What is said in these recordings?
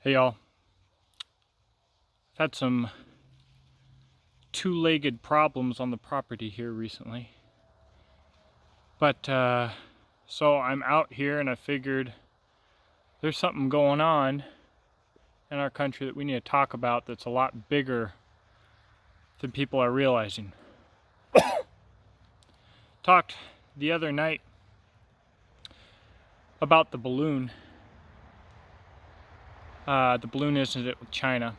Hey y'all, I've had some two-legged problems on the property here recently. But so I'm out here and I figured there's something going on in our country that we need to talk about that's a lot bigger than people are realizing. Talked the other night about the balloon incident with China.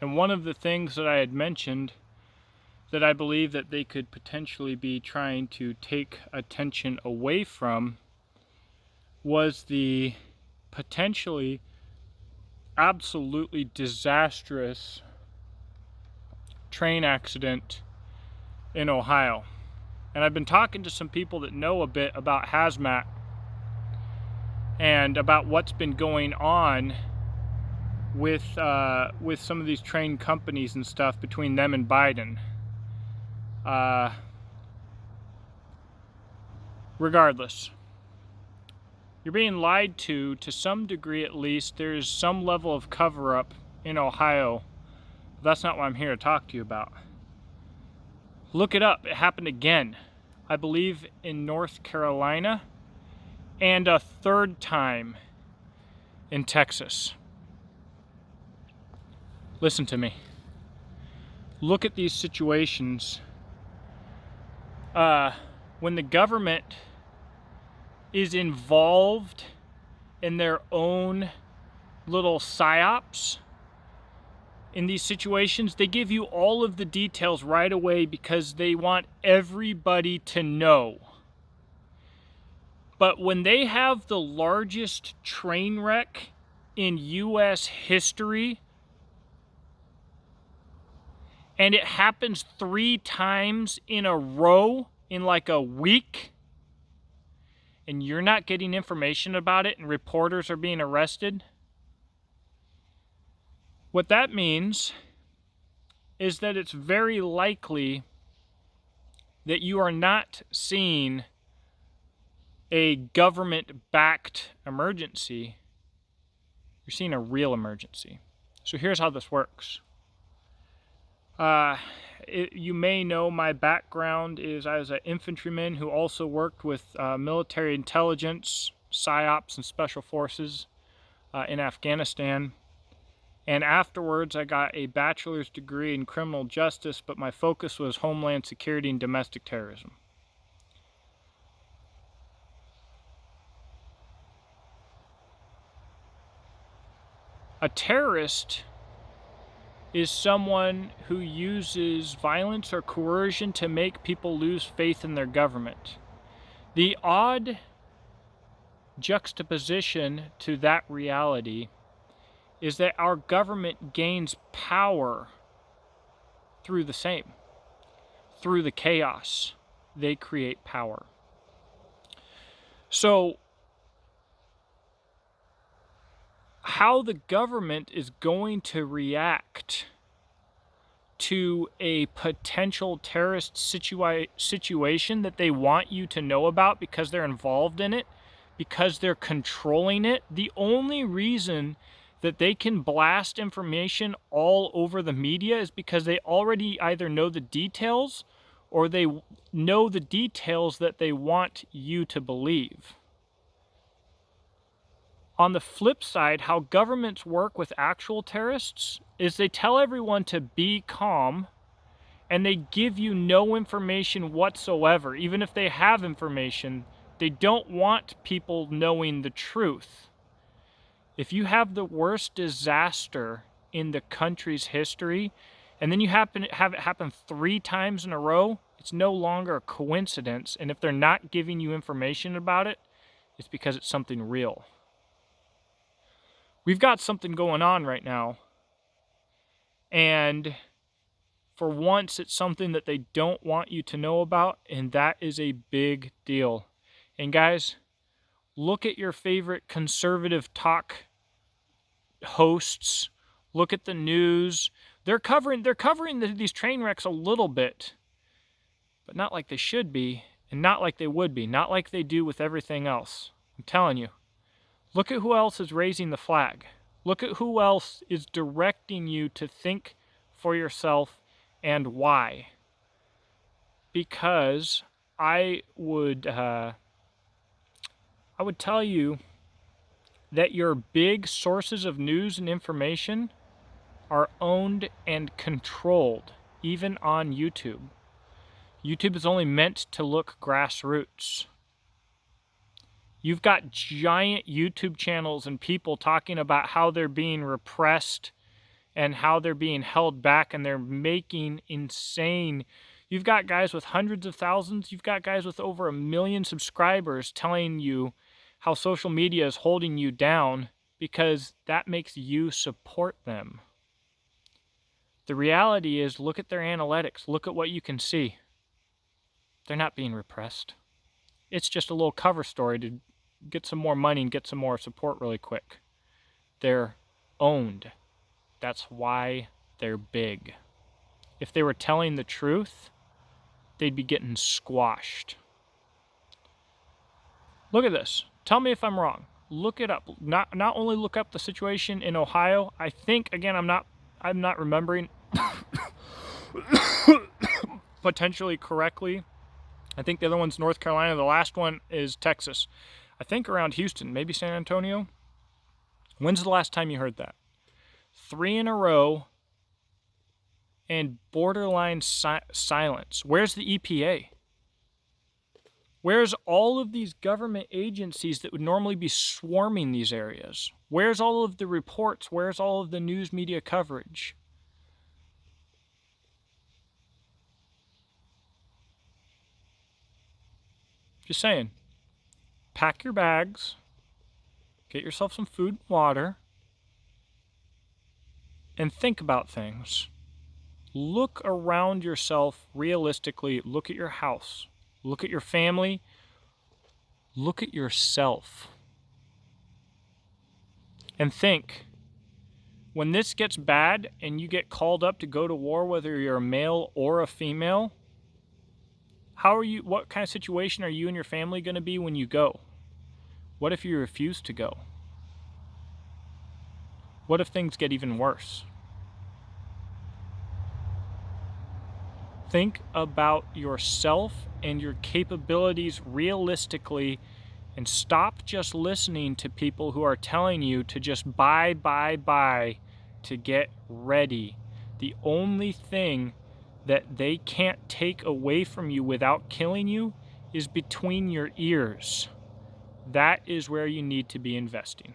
And one of the things that I had mentioned that I believe that they could potentially be trying to take attention away from was the potentially absolutely disastrous train accident in Ohio. And I've been talking to some people that know a bit about hazmat and about what's been going on with some of these train companies and stuff between them and Biden. Regardless, you're being lied to some degree at least. There's some level of cover-up in Ohio. That's not what I'm here to talk to you about. Look it up. It happened again. I believe in North Carolina, and a third time in Texas. Listen to me. Look at these situations. When the government is involved in their own little psyops in these situations, they give you all of the details right away because they want everybody to know. But when they have the largest train wreck in US history, and it happens 3 times in a row in like a week, and you're not getting information about it and reporters are being arrested, what that means is that it's very likely that you are not seeing a government-backed emergency. You're seeing a real emergency. So here's how this works. You may know my background is I was an infantryman who also worked with military intelligence, PSYOPs, and special forces in Afghanistan. And afterwards, I got a bachelor's degree in criminal justice, but my focus was homeland security and domestic terrorism. A terrorist is someone who uses violence or coercion to make people lose faith in their government. The odd juxtaposition to that reality is that our government gains power through the same. Through the chaos, they create power. So, how the government is going to react to a potential terrorist situation that they want you to know about because they're involved in it, because they're controlling it, the only reason that they can blast information all over the media is because they already either know the details or they know the details that they want you to believe. On the flip side, how governments work with actual terrorists is they tell everyone to be calm and they give you no information whatsoever. Even if they have information, they don't want people knowing the truth. If you have the worst disaster in the country's history, and then you have it happen 3 times in a row, it's no longer a coincidence. And if they're not giving you information about it, it's because it's something real. We've got something going on right now, and for once it's something that they don't want you to know about, and that is a big deal. And guys, look at your favorite conservative talk hosts, look at the news. They're covering these train wrecks a little bit, but not like they should be, and not like they would be, not like they do with everything else. I'm telling you. Look at who else is raising the flag. Look at who else is directing you to think for yourself and why. Because I would tell you that your big sources of news and information are owned and controlled, even on YouTube. YouTube is only meant to look grassroots. You've got giant YouTube channels and people talking about how they're being repressed and how they're being held back, and they're making insane. You've got guys with hundreds of thousands, you've got guys with over 1 million subscribers telling you how social media is holding you down because that makes you support them. The reality is, look at their analytics, look at what you can see. They're not being repressed. It's just a little cover story to get some more money and get some more support really quick. They're owned. That's why they're big. If they were telling the truth, they'd be getting squashed. Look at this. Tell me if I'm wrong. Look it up. Not only look up the situation in Ohio. I think, again, I'm not remembering potentially correctly. I think the other one's North Carolina. The last one is Texas. I think around Houston, maybe San Antonio. When's the last time you heard that? 3 in a row and borderline silence. Where's the EPA? Where's all of these government agencies that would normally be swarming these areas? Where's all of the reports? Where's all of the news media coverage? Just saying, pack your bags, get yourself some food and water, and think about things. Look around yourself realistically. Look at your house. Look at your family. Look at yourself. And think, when this gets bad and you get called up to go to war, whether you're a male or a female, what kind of situation are you and your family going to be when you go? What if you refuse to go? What if things get even worse? Think about yourself and your capabilities realistically, and stop just listening to people who are telling you to just buy to get ready. The only thing that they can't take away from you without killing you is between your ears. That is where you need to be investing.